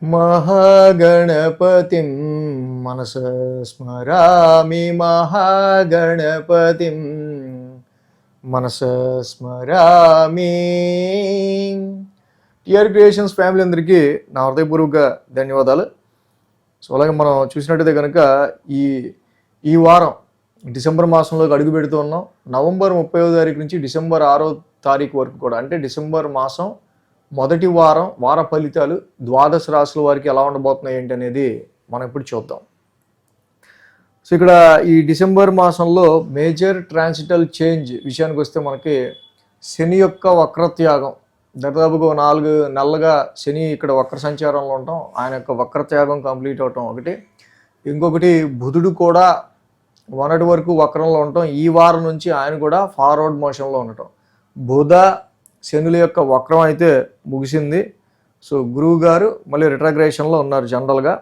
महागणपतिं मनसा स्मरामि महागणपतिं మనసా స్మరామి. TR creations family అందరికీ నా హృదయపూర్వక ధన్యవాదాలు. సో అలాగే మనం చూసినట్టయితే కనుక ఈ ఈ వారం డిసెంబర్ మాసంలోకి అడుగు పెడుతూ ఉన్నాం. నవంబర్ 30వ తారీఖు నుంచి డిసెంబర్ 6వ తారీఖు వరకు కూడా, అంటే డిసెంబర్ మాసం మొదటి వార ఫలితాలు ద్వాదశ రాశుల వారికి ఎలా ఉండబోతున్నాయి ఏంటి అనేది మనం ఇప్పుడు చూద్దాం. సో ఇక్కడ ఈ డిసెంబర్ మాసంలో మేజర్ ట్రాన్సిటల్ చేంజ్ విషయానికి వస్తే మనకి శని యొక్క వక్రత్యాగం, దాదాపుగా 4 నెలలుగా శని ఇక్కడ వక్ర సంచారంలో ఉండటం, ఆయన యొక్క వక్రత్యాగం కంప్లీట్ అవటం ఒకటి. ఇంకొకటి బుధుడు కూడా మొన్నటి వరకు వక్రంలో ఉండటం, ఈ వారం నుంచి ఆయన కూడా ఫార్వర్డ్ మోషన్లో ఉండటం. బుధ శనుల యొక్క వక్రం అయితే ముగిసింది. సో గురువు గారు మళ్ళీ రిట్రగ్రేషన్లో ఉన్నారు జనరల్గా.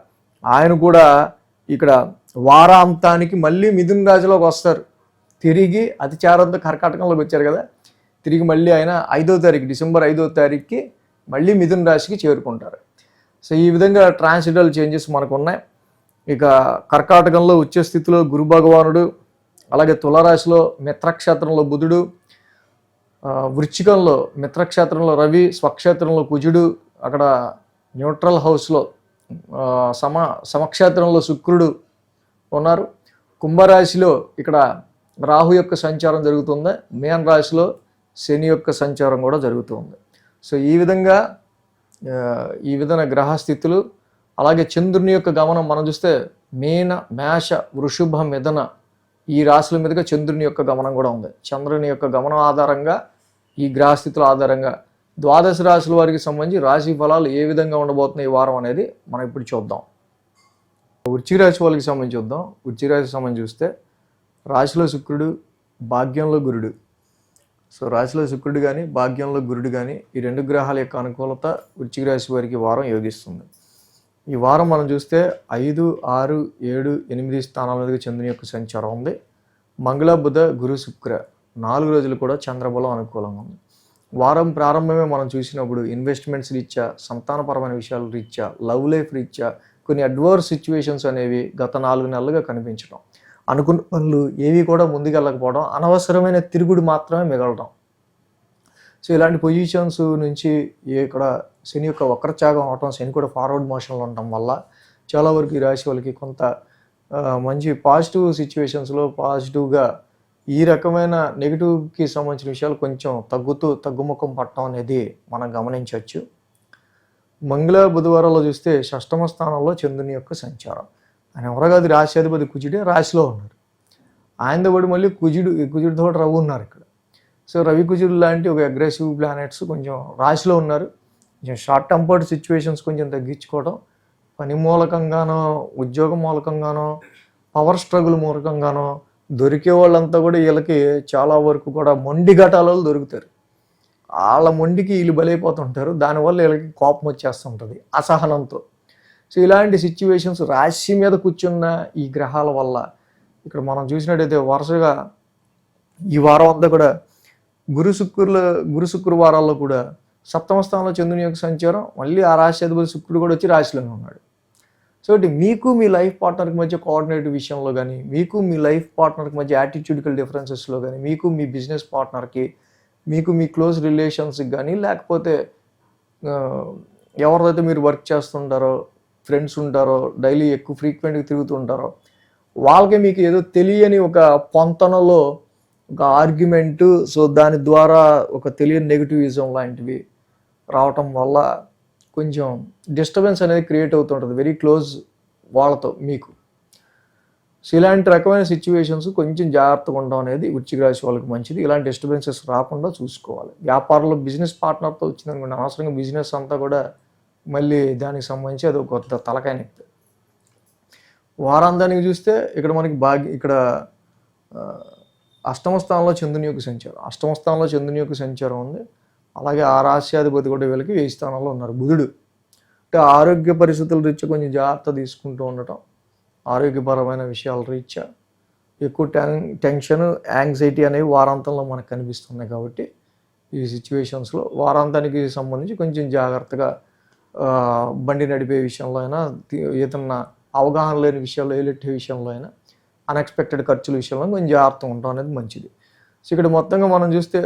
ఆయన కూడా ఇక్కడ వారాంతానికి మళ్ళీ మిథున రాశిలోకి వస్తారు. తిరిగి అతిచారంతో కర్కాటకంలోకి వచ్చారు కదా, తిరిగి మళ్ళీ ఆయన 5వ తారీఖు డిసెంబర్ 5వ తారీఖుకి మళ్ళీ మిథున రాశికి చేరుకుంటారు. సో ఈ విధంగా ట్రాన్సిటల్ చేంజెస్ మనకు ఉన్నాయి. ఇక కర్కాటకంలో ఉచ్చ స్థితిలో గురు భగవానుడు, అలాగే తులారాశిలో మిత్రక్షేత్రంలో బుధుడు, వృశ్చికంలో మిత్రక్షేత్రంలో రవి, స్వక్షేత్రంలో కుజుడు, అక్కడ న్యూట్రల్ హౌస్లో సమక్షేత్రంలో శుక్రుడు ఉన్నారు. కుంభరాశిలో ఇక్కడ రాహు యొక్క సంచారం జరుగుతుంది, మీన రాశిలో శని యొక్క సంచారం కూడా జరుగుతుంది. సో ఈ విధంగా గ్రహస్థితులు, అలాగే చంద్రుని యొక్క గమనం మనం చూస్తే మీన, మేష, వృషభ, మిథున ఈ రాశుల మీదుగా చంద్రుని యొక్క గమనం కూడా ఉంది. చంద్రుని యొక్క గమనం ఆధారంగా, ఈ గ్రహస్థితుల ఆధారంగా ద్వాదశ రాశుల వారికి సంబంధించి రాశి ఫలాలు ఏ విధంగా ఉండబోతున్నాయి ఈ వారం అనేది మనం ఇప్పుడు చూద్దాం. వృశ్చిక రాశి వాళ్ళకి సంబంధించి చూద్దాం. వృశ్చిక రాశికి సంబంధించి చూస్తే రాశిలో శుక్రుడు, భాగ్యంలో గురుడు. సో రాశిలో శుక్రుడు కానీ భాగ్యంలో గురుడు కానీ ఈ 2 గ్రహాల యొక్క అనుకూలత వృశ్చిక రాశి వారికి వారం యోగిస్తుంది. ఈ వారం మనం చూస్తే 5, 6, 7, 8 స్థానాల మీదుగా చంద్రుని యొక్క సంచారం ఉంది. మంగళ, బుధ, గురు, శుక్ర 4 రోజులు కూడా చంద్రబలం అనుకూలంగా ఉంది. వారం ప్రారంభమే మనం చూసినప్పుడు ఇన్వెస్ట్మెంట్స్ రీత్యా, సంతానపరమైన విషయాల రీత్యా, లవ్ లైఫ్ రీత్యా కొన్ని అడ్వర్స్ సిచ్యువేషన్స్ అనేవి గత 4 నెలలుగా కనిపించడం, అనుకున్న పనులు ఏవి కూడా ముందుకెళ్ళకపోవడం, అనవసరమైన తిరుగుడు మాత్రమే మిగలడం. సో ఇలాంటి పొజిషన్స్ నుంచి ఇక్కడ శని యొక్క వక్రత్యాగం అవటం, శని కూడా ఫార్వర్డ్ మోషన్లో ఉండటం వల్ల చాలా వరకు ఈ రాశి వాళ్ళకి కొంత మంచి పాజిటివ్ సిచ్యువేషన్స్లో పాజిటివ్గా ఈ రకమైన నెగిటివ్కి సంబంధించిన విషయాలు కొంచెం తగ్గుముఖం పట్టడం అనేది మనం గమనించవచ్చు. మంగళ, బుధవారాల్లో చూస్తే 6వ స్థానంలో చంద్రుని యొక్క సంచారం. ఆయన ఎవరో కాదు, రాశ్యాధిపతి కుజుడే రాశిలో ఉన్నారు. ఆయనతో పాటు మళ్ళీ కుజుడితో పాటు రవి ఉన్నారు ఇక్కడ. సో రవి, కుజుడు లాంటి ఒక అగ్రెసివ్ ప్లానెట్స్ కొంచెం రాశిలో ఉన్నారు. కొంచెం షార్ట్ టెంపర్డ్ సిచ్యువేషన్స్ కొంచెం తగ్గించుకోవడం, పని మూలకంగానో, ఉద్యోగం మూలకంగానో, పవర్ స్ట్రగుల్ మూలకంగానో దొరికే వాళ్ళంతా కూడా వీళ్ళకి చాలా వరకు కూడా మొండి ఘటాలలో దొరుకుతారు. వాళ్ళ మొండికి వీళ్ళు బలైపోతుంటారు. దానివల్ల వీళ్ళకి కోపం వచ్చేస్తుంటుంది అసహనంతో. సో ఇలాంటి సిచ్యువేషన్స్ రాశి మీద కూర్చున్న ఈ గ్రహాల వల్ల ఇక్కడ మనం చూసినట్టయితే వరుసగా ఈ వారం అంతా కూడా గురు శుక్రవారాల్లో కూడా 7వ స్థానంలో చంద్రుని యొక్క సంచారం, మళ్ళీ ఆ రాశి అధిపతి శుక్రుడు కూడా వచ్చి రాశిలోనే ఉన్నాడు. సో మీకు మీ లైఫ్ పార్ట్నర్కి మధ్య కోఆర్డినేటివ్ విషయంలో కానీ, మీకు మీ లైఫ్ పార్ట్నర్కి మధ్య యాటిట్యూడికల్ డిఫరెన్సెస్లో కానీ, మీకు మీ బిజినెస్ పార్ట్నర్కి, మీకు మీ క్లోజ్ రిలేషన్స్కి కానీ, లేకపోతే ఎవరిదైతే మీరు వర్క్ చేస్తుంటారో, ఫ్రెండ్స్ ఉంటారో, డైలీ ఎక్కువ ఫ్రీక్వెంట్గా తిరుగుతుంటారో వాళ్ళకి మీకు ఏదో తెలియని ఒక పొంతనలో ఒక ఆర్గ్యుమెంటు, సో దాని ద్వారా ఒక తెలియని నెగిటివిజం లాంటివి రావటం వల్ల కొంచెం డిస్టర్బెన్స్ అనేది క్రియేట్ అవుతుంటుంది వెరీ క్లోజ్ వాళ్ళతో మీకు. సో ఇలాంటి రకమైన సిచ్యువేషన్స్ కొంచెం జాగ్రత్తగా ఉండడం అనేది వృశ్చిక రాశి వాళ్ళకి మంచిది. ఇలాంటి డిస్టర్బెన్సెస్ రాకుండా చూసుకోవాలి. వ్యాపారంలో బిజినెస్ పార్ట్నర్తో వచ్చిందనుకోండి, అనవసరంగా బిజినెస్ అంతా కూడా మళ్ళీ దానికి సంబంధించి అది ఒక కొత్త తలకాయ నొప్పి. వారాంతానికి చూస్తే ఇక్కడ మనకి ఇక్కడ 8వ స్థానంలో చంద్రుని యొక్క సంచారం, 8వ స్థానంలో చంద్రుని యొక్క సంచారం ఉంది. అలాగే ఆ రాశ్యాధిపతి కూడా వీళ్ళకి 10వ స్థానంలో ఉన్నారు బుధుడు. అంటే ఆరోగ్య పరిస్థితుల రీత్యా కొంచెం జాగ్రత్త తీసుకుంటూ ఉండటం, ఆరోగ్యపరమైన విషయాల రీత్యా ఎక్కువ టెన్షన్, యాంగ్జైటీ అనేవి వారాంతంలో మనకు కనిపిస్తున్నాయి. కాబట్టి ఈ సిచ్యువేషన్స్లో వారాంతానికి సంబంధించి కొంచెం జాగ్రత్తగా బండి నడిపే విషయంలో అయినా, ఏదన్నా అవగాహన లేని విషయాల్లో, ఏలెట్టే విషయంలో అయినా, అన్ఎక్స్పెక్టెడ్ ఖర్చుల విషయంలో కొంచెం జాగ్రత్తగా ఉండటం అనేది మంచిది. సో ఇక్కడ మొత్తంగా మనం చూస్తే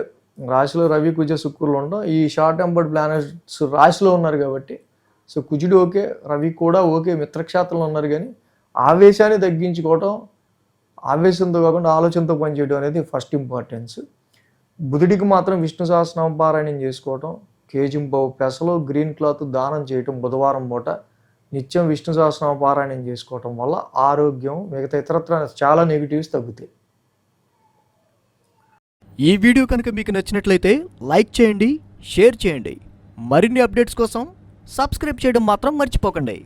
రాశిలో రవి, కుజ, శుక్రులు ఉండడం, ఈ షార్ట్ టెంపర్డ్ ప్లానెట్స్ రాశిలో ఉన్నారు కాబట్టి, సో కుజుడు ఓకే, రవి కూడా ఓకే, మిత్రక్షేత్రంలో ఉన్నారు, కానీ ఆవేశాన్ని తగ్గించుకోవటం, ఆవేశంతో కాకుండా ఆలోచనతో పనిచేయడం అనేది ఫస్ట్ ఇంపార్టెన్స్. బుధుడికి మాత్రం విష్ణు సహస్రనామ పారాయణం చేసుకోవటం, కేజింపావు పెసలు గ్రీన్ క్లాత్ దానం చేయటం, బుధవారం పూట నిత్యం విష్ణు సహస్రనామ పారాయణం చేసుకోవటం వల్ల ఆరోగ్యం, మిగతా ఇతరత్ర చాలా నెగిటివ్స్ తగ్గుతాయి. ఈ వీడియో కనుక మీకు నచ్చినట్లయితే లైక్ చేయండి, షేర్ చేయండి. మరిన్ని అప్డేట్స్ కోసం సబ్స్క్రైబ్ చేయడం మాత్రం మర్చిపోకండి.